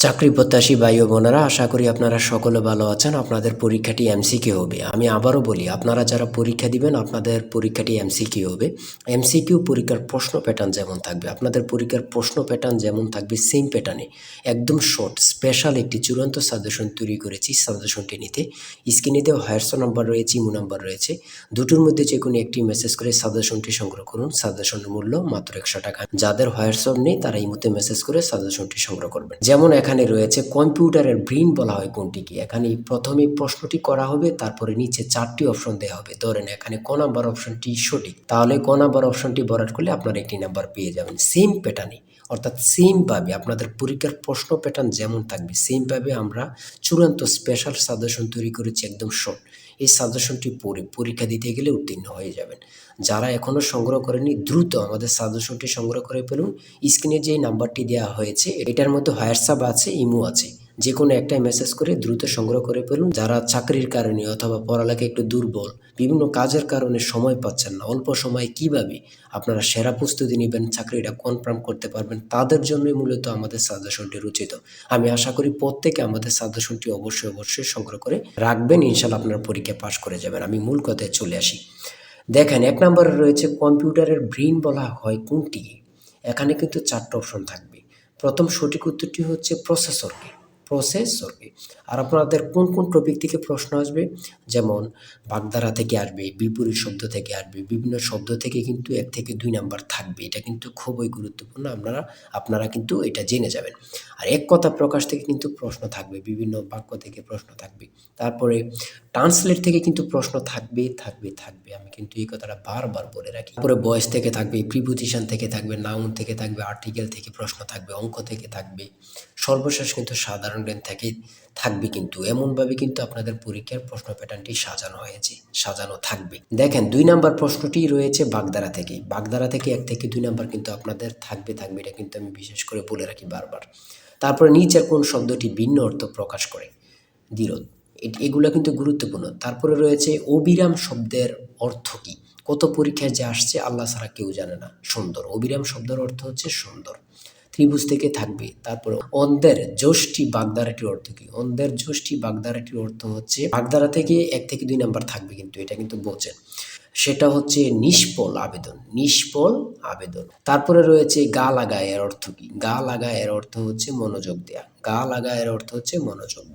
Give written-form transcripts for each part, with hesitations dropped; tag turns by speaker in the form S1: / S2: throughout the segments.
S1: চাকরি প্রত্যাশী ভাই ও বোনেরা, আশা করি আপনারা সকলে ভালো আছেন। আপনাদের পরীক্ষাটি এমসিকিউ হবে। আমি আবারও বলি, আপনারা যারা পরীক্ষা দিবেন আপনাদের পরীক্ষাটি এমসিকিউ হবে। এমসিকিউ পরীক্ষার প্রশ্ন প্যাটার্ন যেমন থাকবে, আপনাদের পরীক্ষার প্রশ্ন প্যাটার্ন যেমন থাকবে সেম প্যাটার্নে একদম শর্ট স্পেশাল একটি চূড়ান্ত সাজেশন তৈরি করেছি। সাজেশনটি নিতে স্ক্রিনে দেওয়া হোয়াটসঅ্যাপ নাম্বার রয়েছে, ইমো নাম্বার রয়েছে, দুটোর মধ্যে যে কোনো একটি মেসেজ করে সাজেশনটি সংগ্রহ করুন। সাজেশনের মূল্য মাত্র 100 টাকা। যাদের হোয়াটসঅ্যাপ নেই তারা ইমোতে মেসেজ করে সাজেশনটি সংগ্রহ করবেন। যেমন এখানে রয়েছে কম্পিউটারের ব্রেইন বলা হয় কোনটিকে। এখানে প্রথমে প্রশ্নটি করা হবে, তারপরে নিচে 4টি অপশন দেওয়া হবে। ধরেন এখানে ক নাম্বার অপশনটি সঠিক, তাহলে ক নাম্বার অপশনটি ভরাট করলে আপনারা একটি নাম্বার পেয়ে যাবেন। সেম প্যাটার্নে, অর্থাৎ সেমভাবে আপনাদের পরীক্ষার প্রশ্ন প্যাটার্ন যেমন থাকবে সেমভাবে আমরা চূড়ান্ত স্পেশাল সাজেশন তৈরি করেছি, একদম শর্ট। এই সাজেশনটি পড়ে পরীক্ষা দিতে গেলে উত্তীর্ণ হয়ে যাবেন। যারা এখনও সংগ্রহ করেনি দ্রুত আমাদের সাজেশনটি সংগ্রহ করে ফেলুন। স্ক্রিনে যে নাম্বারটি দেওয়া হয়েছে এটার মধ্যে হোয়াটসঅ্যাপ আছে, ইমো আছে, যে কোনো একটাই মেসেজ করে দ্রুত সংগ্রহ করে ফেলুন। যারা চাকরির কারণে অথবা পড়ালেখা একটু দুর্বল, বিভিন্ন কাজের কারণে সময় পাচ্ছেন না, অল্প সময়ে কিভাবে আপনারা সেরা প্রস্তুতি নেবেন, চাকরিটা কনফার্ম করতে পারবেন, তাদের জন্যই মূলত আমাদের সাজেশনটি রচিত। আমি আশা করি প্রত্যেকে আমাদের সাজেশনটি অবশ্যই সংগ্রহ করে রাখবেন। ইনশাল্লাহ আপনারা পরীক্ষা পাশ করে যাবেন। আমি মূল কথায় চলে আসি। দেখেন 1 নম্বরে রয়েছে কম্পিউটারের ব্রেইন বলা হয় কোনটি। এখানে কিন্তু 4টা অপশন থাকবে। প্রথম সঠিক উত্তরটি হচ্ছে প্রসেসরকে। আর আপনাদের কোন কোন টপিক থেকে প্রশ্ন আসবে, যেমন বাগধারা থেকে আসবে, বিপরীত শব্দ থেকে আসবে, বিভিন্ন শব্দ থেকে কিন্তু 1 থেকে 2 নাম্বার থাকবে। এটা কিন্তু খুবই গুরুত্বপূর্ণ, আপনারা কিন্তু এটা জেনে যাবেন। আর এক কথা প্রকাশ থেকে কিন্তু প্রশ্ন থাকবে, বিভিন্ন বাক্য থেকে প্রশ্ন থাকবে। তারপরে ট্রান্সলেট থেকে কিন্তু প্রশ্ন থাকবে। আমি কিন্তু এই কথাটা বারবার বলে রাখি। তারপরে ভয়েস থেকে থাকবে, প্রিপোজিশন থেকে থাকবে, নাউন থেকে থাকবে, আর্টিকেল থেকে প্রশ্ন থাকবে, অঙ্ক থেকে থাকবে, সর্বশেষ কিন্তু সাধারণ জ্ঞান থেকে থাকবে। কিন্তু এমনভাবে কিন্তু আপনাদের পরীক্ষার প্রশ্ন প্যাটার্নটি সাজানো থাকবে। দেখেন 2 নাম্বার প্রশ্নটি রয়েছে বাগধারা থেকে। বাগধারা থেকে 1 থেকে 2 নাম্বার কিন্তু আপনাদের থাকবে। এটা কিন্তু আমি বিশেষ করে বলে রাখি বারবার। তারপরে নিচের কোন শব্দটি ভিন্ন অর্থ প্রকাশ করে, দ্বিরোধ, এগুলা কিন্তু গুরুত্বপূর্ণ। তারপরে রয়েছে অবিরাম শব্দের অর্থ কী। কত পরীক্ষায় যে আসছে আল্লাহ ছাড়া কেউ জানে না। সুন্দর, অবিরাম শব্দের অর্থ হচ্ছে সুন্দর। ত্রিভুজ থেকে থাকবে। তারপরে অন্ধের যষ্টি বাগধারাটির অর্থ কী। অন্ধের যষ্টি বাগধারাটির অর্থ হচ্ছে, বাগধারা থেকে 1 থেকে 2 নাম্বার থাকবে, কিন্তু এটা কিন্তু বোঝেন, সেটা হচ্ছে নিষ্ফল আবেদন। তারপরে রয়েছে গা লাগা, এর অর্থ কী। গা লাগা এর অর্থ হচ্ছে মনোযোগ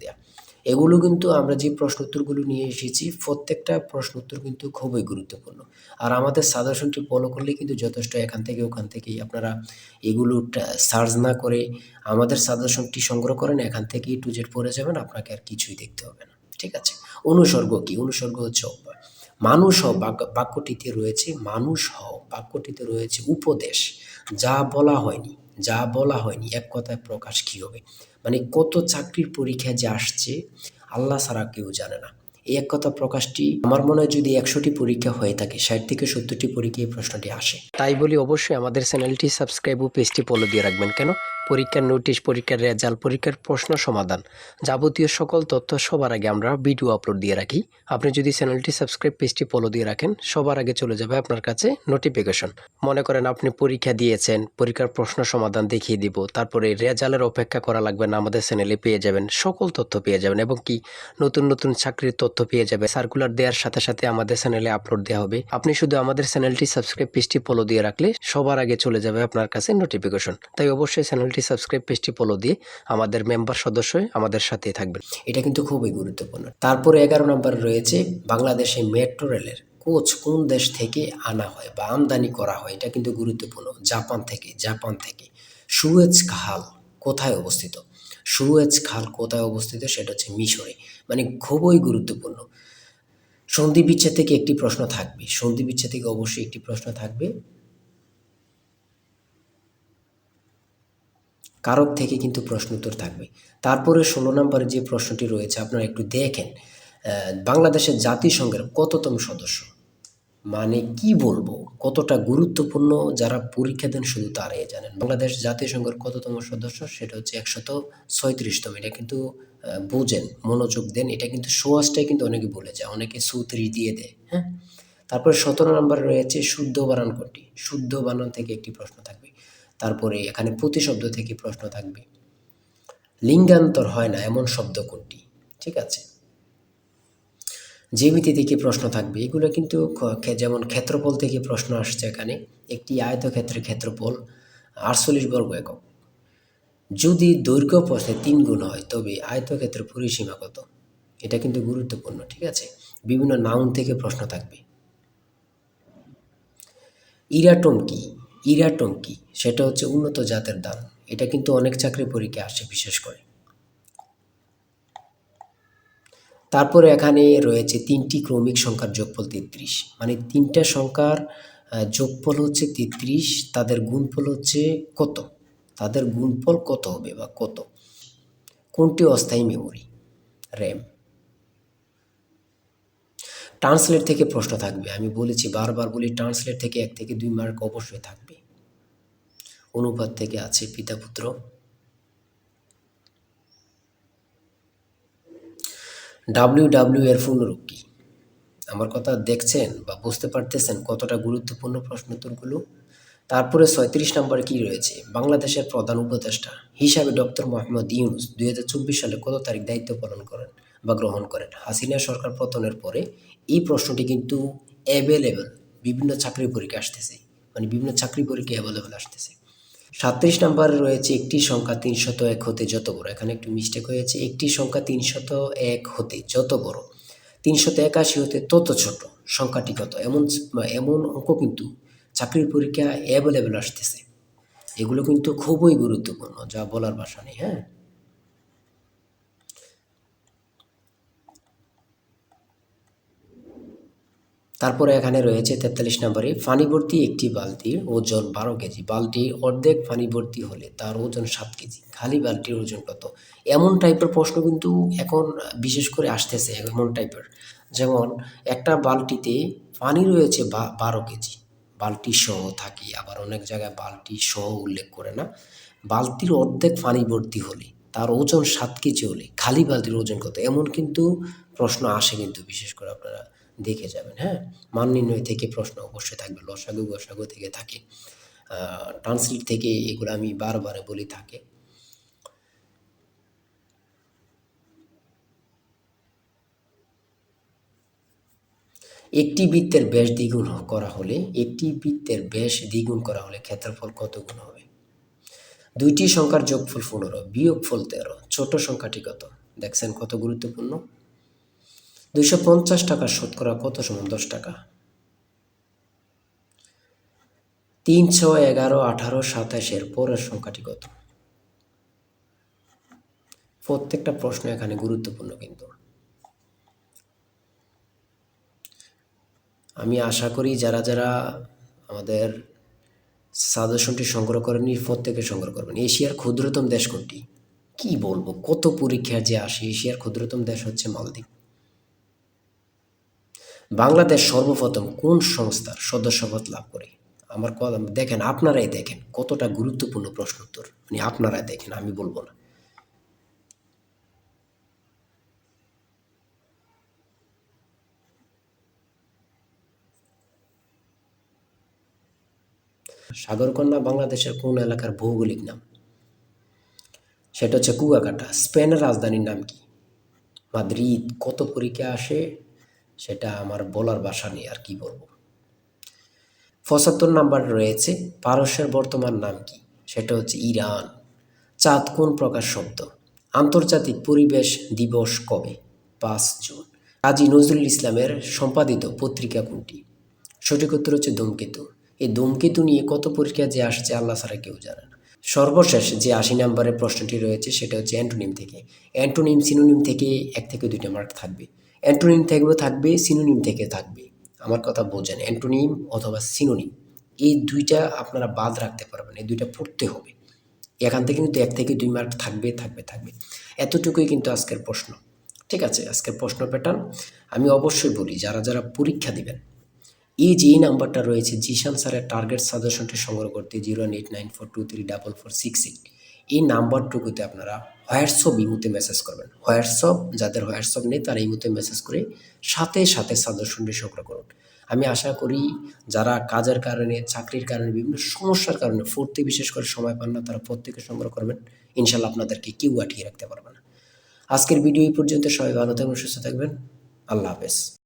S1: দেয়া। এগুলো কিন্তু আমরা যে প্রশ্ন উত্তরগুলো নিয়ে এসেছি প্রত্যেকটা প্রশ্ন উত্তর কিন্তু খুবই গুরুত্বপূর্ণ। আর আমাদের সাজেশনটি ফলো করলে কিন্তু যথেষ্ট। এখান থেকে ওখান থেকেই আপনারা এগুলো সার্চ না করে আমাদের সাজেশনটি সংগ্রহ করেন, এখান থেকে টু জেড পড়ে যাবেন, আপনাকে আর কিছুই দেখতে হবে না। ঠিক আছে। অনুসর্গ কী। অনুসর্গ হচ্ছে অভ্যাস। বাক্যটিতে রয়েছে উপদেশ। যা বলা হয়নি এক কথায় প্রকাশ কী হবে। মানে কত চাকরির পরীক্ষা যে আসছে আল্লাহ ছাড়া কেউ জানে না। এই এক কথা প্রকাশটি আমার মনে হয় যদি 100টি পরীক্ষা হয়ে থাকে 60 থেকে 70টি পরীক্ষায় এই প্রশ্নটি আসে। তাই বলি অবশ্যই আমাদের চ্যানেলটি সাবস্ক্রাইব ও পেজটি ফলো দিয়ে রাখবেন। কেন? পরীক্ষার নোটিশ, পরীক্ষার রেজাল্ট, পরীক্ষার প্রশ্ন সমাধান, যাবতীয় সকল তথ্য সবার আগে আমরা ভিডিও আপলোড দিয়ে রাখি। আপনি যদি চ্যানেলটি সাবস্ক্রাইব, পেজটি ফলো দিয়ে রাখেন, সবার আগে চলে যাবে আপনার কাছে নোটিফিকেশন। মনে করেন আপনি পরীক্ষা দিয়েছেন, পরীক্ষার প্রশ্ন সমাধান দেখিয়ে দিব, তারপরে রেজাল্টের অপেক্ষা করা লাগবে না, আমাদের চ্যানেলে পেয়ে যাবেন, সকল তথ্য পেয়ে যাবেন, এবং কি নতুন চাকরির তথ্য পেয়ে যাবে। সার্কুলার দেওয়ার সাথে সাথে আমাদের চ্যানেলে আপলোড দেওয়া হবে। আপনি শুধু আমাদের চ্যানেলটি সাবস্ক্রাইব, পেজটি ফলো দিয়ে রাখলে সবার আগে চলে যাবে আপনার কাছে নোটিফিকেশন। তাই অবশ্যই চ্যানেলটি সাবস্ক্রাইব, পেজটি ফলো দিয়ে আমাদের মেম্বার সদস্য হয়ে আমাদের সাথেই থাকবেন। এটা কিন্তু খুবই গুরুত্বপূর্ণ। তারপরে 11 নম্বর রয়েছে বাংলাদেশে মেট্রো রেলের কোচ কোন দেশ থেকে আনা হয় বা আমদানি করা হয়। এটা কিন্তু গুরুত্বপূর্ণ। জাপান থেকে। সুয়েজ খাল কোথায় অবস্থিত। সেটা হচ্ছে মিশরে। মানে খুবই গুরুত্বপূর্ণ। সন্ধি বিচ্ছেদ থেকে একটি প্রশ্ন থাকবে। কারক থেকে কিন্তু প্রশ্ন উত্তর থাকবে। তারপরে 16 নম্বরে যে প্রশ্নটি রয়েছে আপনারা একটু দেখেন, বাংলাদেশের জাতিসংঘের কততম সদস্য। মানে কি বলবো, কতটা গুরুত্বপূর্ণ, যারা পরীক্ষা দেন শুধু তারাই জানেন। বাংলাদেশ জাতিসংঘের কততম সদস্য, সেটা হচ্ছে 136তম। এটা কিন্তু বোঝেন, মনোযোগ দেন। এটা কিন্তু সোয়াশটাই কিন্তু অনেকে বলে যায়, অনেকে 34 দিয়ে দেয়। হ্যাঁ। তারপরে 17 নম্বরে রয়েছে শুদ্ধ বানান কোনটি। শুদ্ধ বানান থেকে একটি প্রশ্ন থাকবে। তারপরে এখানে প্রতিশব্দ থেকে প্রশ্ন থাকবে। লিঙ্গান্তর হয় না এমন শব্দ কোনটি? ঠিক আছে, জ্যামিতি থেকে প্রশ্ন থাকবে, এগুলো কিন্তু যেমন ক্ষেত্রফল থেকে প্রশ্ন আসছে এখানে। একটি আয়তক্ষেত্রের ক্ষেত্রফল 48 বর্গ একক। যদি দৈর্ঘ্য প্রস্থে 3 গুণ হয় তবে আয়তক্ষেত্রের পরিসীমা কত? এটা কিন্তু গুরুত্বপূর্ণ। ঠিক আছে, বিভিন্ন নাউন থেকে প্রশ্ন থাকবে। ইরাটোম কি? ইরাটোম কি? সেটা হচ্ছে উন্নত জাতের ধান। এটা কিন্তু অনেক চাকরি পরীক্ষায় আসে বিশেষ করে। তারপরে এখানে রয়েছে 3টি ক্রমিক সংখ্যার যোগফল 33, মানে 3টা সংখ্যার যোগফল হচ্ছে 33, তাদের গুণফল হচ্ছে কত? তাদের গুণফল কত হবে বা কত? কোনটি অস্থায়ী মেমোরি? র্যাম। ট্রান্সলেট থেকে প্রশ্ন থাকবে, আমি বলেছি বারবার বলি, ট্রান্সলেট থেকে 1 থেকে 2 মার্ক অবশ্যই থাকবে। অনুপাত থেকে আছে পিতা পুত্র। ডাব্লিউ এর পূর্ণরূপ কি? আমার কথা দেখছেন বা বুঝতে পারতেছেন কতটা গুরুত্বপূর্ণ প্রশ্ন উত্তরগুলো? তারপরে 36 নম্বরে কি রয়েছে? বাংলাদেশের প্রধান উপদেষ্টা হিসাবে ডক্টর মোহাম্মদ ইউনূস 2024 সালে কত তারিখ দায়িত্ব পালন করেন বা গ্রহণ করেন? হাসিনা সরকার পতনের পরে এই প্রশ্নটি কিন্তু অ্যাভেলেবল, বিভিন্ন চাকরি পরীক্ষা আসতেছে, মানে বিভিন্ন চাকরি পরীক্ষা অ্যাভেলেবল আসতেছে। 37 নম্বরে রয়েছে একটি সংখ্যা 301 হতে যত বড়। এখানে একটু মিস্টেক হয়েছে, একটি সংখ্যা 301 হতে যত বড় 381 হতে তত ছোট সংখ্যাটি কত? এমন এমন অঙ্ক কিন্তু চাকরির পরীক্ষা অ্যাভেলেবল আসতেছে। এগুলো কিন্তু খুবই গুরুত্বপূর্ণ, যা বলার ভাষা নেই। হ্যাঁ, তারপরে এখানে রয়েছে 43 নম্বরে, পানি ভর্তি একটি বালতির ওজন 12 কেজি, বালতির অর্ধেক পানি ভর্তি হলে তার ওজন 7 কেজি, খালি বালতির ওজন কত? এমন টাইপের প্রশ্ন কিন্তু এখন বিশেষ করে আসতেছে, এমন টাইপের। যেমন একটা বালতিতে পানি রয়েছে 12 কেজি, বালতি সহ থাকে, আবার অনেক জায়গায় বালতি সহ উল্লেখ করে না। বালতির অর্ধেক পানি ভর্তি হলে তার ওজন 7 কেজি হলে খালি বালতির ওজন কত? এমন কিন্তু প্রশ্ন আসে কিন্তু, বিশেষ করে আপনারা দেখে যাবেন। হ্যাঁ, মান নির্ণয় থেকে প্রশ্ন অবশ্যই থাকবে, লসাগু গসাগু থেকে থাকে, ট্রান্সলেট থেকে, এগুলো আমি বারবার বলি থাকে। একটি বৃত্তের ব্যাস দ্বিগুণ করা হলে, একটি বৃত্তের ব্যাস দ্বিগুণ করা হলে ক্ষেত্রফল কত গুণ হবে? দুইটি সংখ্যার যোগফল 15, বিয়োগফল 13, ছোট সংখ্যাটি কত? দেখছেন কত গুরুত্বপূর্ণ। 250 টাকা শতকরা কত সমান 10 টাকা? 3, 6, 11, 18, 27 এর পরের সংখ্যাটি কত? প্রত্যেকটা প্রশ্ন এখানে গুরুত্বপূর্ণ কিন্তু। আমি আশা করি যারা যারা আমাদের সাজেশনটি সংগ্রহ করেননি, প্রত্যেকে সংগ্রহ করবেন। এশিয়ার ক্ষুদ্রতম দেশ কোনটি? কি বলবো, কত পরীক্ষা যে আসে। এশিয়ার ক্ষুদ্রতম দেশ হচ্ছে মালদ্বীপ। বাংলাদেশ সর্বপ্রথম কোন সংস্থার সদস্যপদ লাভ করে? আমার কথা দেখেন, আপনারাই দেখেন কতটা গুরুত্বপূর্ণ প্রশ্ন উত্তর, মানে আপনারাই দেখেন, আমি বলবো না। সাগরকন্যা বাংলাদেশের কোন এলাকার ভৌগোলিক নাম? সেটা হচ্ছে কুয়াকাটা। স্পেনের রাজধানীর নাম কি? মাদ্রিদ। কত পরীক্ষা আসে সেটা আমার বলার ভাষা নেই, আর কি বলবো। 75 নাম্বার রয়েছে, পারস্যের বর্তমান নাম কি? সেটা হচ্ছে ইরান। চাঁদ কোন প্রকার শব্দ? আন্তর্জাতিক পরিবেশ দিবস কবে? 5 জুন। কাজী নজরুল ইসলামের সম্পাদিত পত্রিকা কোনটি? সঠিক উত্তর হচ্ছে ধূমকেতু। এই ধূমকেতু নিয়ে কত পরীক্ষা যে আসছে আল্লাহ ছাড়া কেউ জানে না। সর্বশেষ যে 80 নম্বরের প্রশ্নটি রয়েছে সেটা হচ্ছে অ্যান্টোনিম থেকে। অ্যান্টোনিম সিনোনিম থেকে 1 থেকে 2টা মার্ক থাকবে। অ্যান্টোনিম থেকেও থাকবে, সিনোনিম থেকে থাকবে। আমার কথা বোঝেন, অ্যান্টোনিম অথবা সিনোনিম, এই 2টা আপনারা বাদ রাখতে পারবেন, এই 2টা পড়তে হবে। এখান থেকে কিন্তু 1 থেকে 2 মার্ক থাকবে থাকবে থাকবে। এতটুকুই কিন্তু আজকের প্রশ্ন। ঠিক আছে, আজকের প্রশ্ন প্যাটার্ন আমি অবশ্যই বলি, যারা যারা পরীক্ষা দিবেন, এই যে এই নাম্বারটা রয়েছে জিশান স্যারের টার্গেট সাজেশনটি সংগ্রহ করতে 018942388, এই নাম্বারটুকুতে আপনারা হোয়াটসঅ্যাপ ইমুতে মেসেজ করবেন। হোয়াটসঅ্যাপ, যাদের হোয়াটসঅ্যাপ নেই তারা ইমুতে মেসেজ করে সাথে সাথে সাজেশনটি সংগ্রহ করুন। আমি আশা করি যারা কাজের কারণে, চাকরির কারণে, বিভিন্ন সমস্যার কারণে পড়তে বিশেষ করে সময় পান না, তারা প্রত্যেকে সংগ্রহ করবেন। ইনশাল্লাহ আপনাদেরকে কেউ আটকিয়ে রাখতে পারবে না। আজকের ভিডিও এই পর্যন্ত। সবাই ভালো থাকবেন, সুস্থ থাকবেন। আল্লাহ হাফেজ।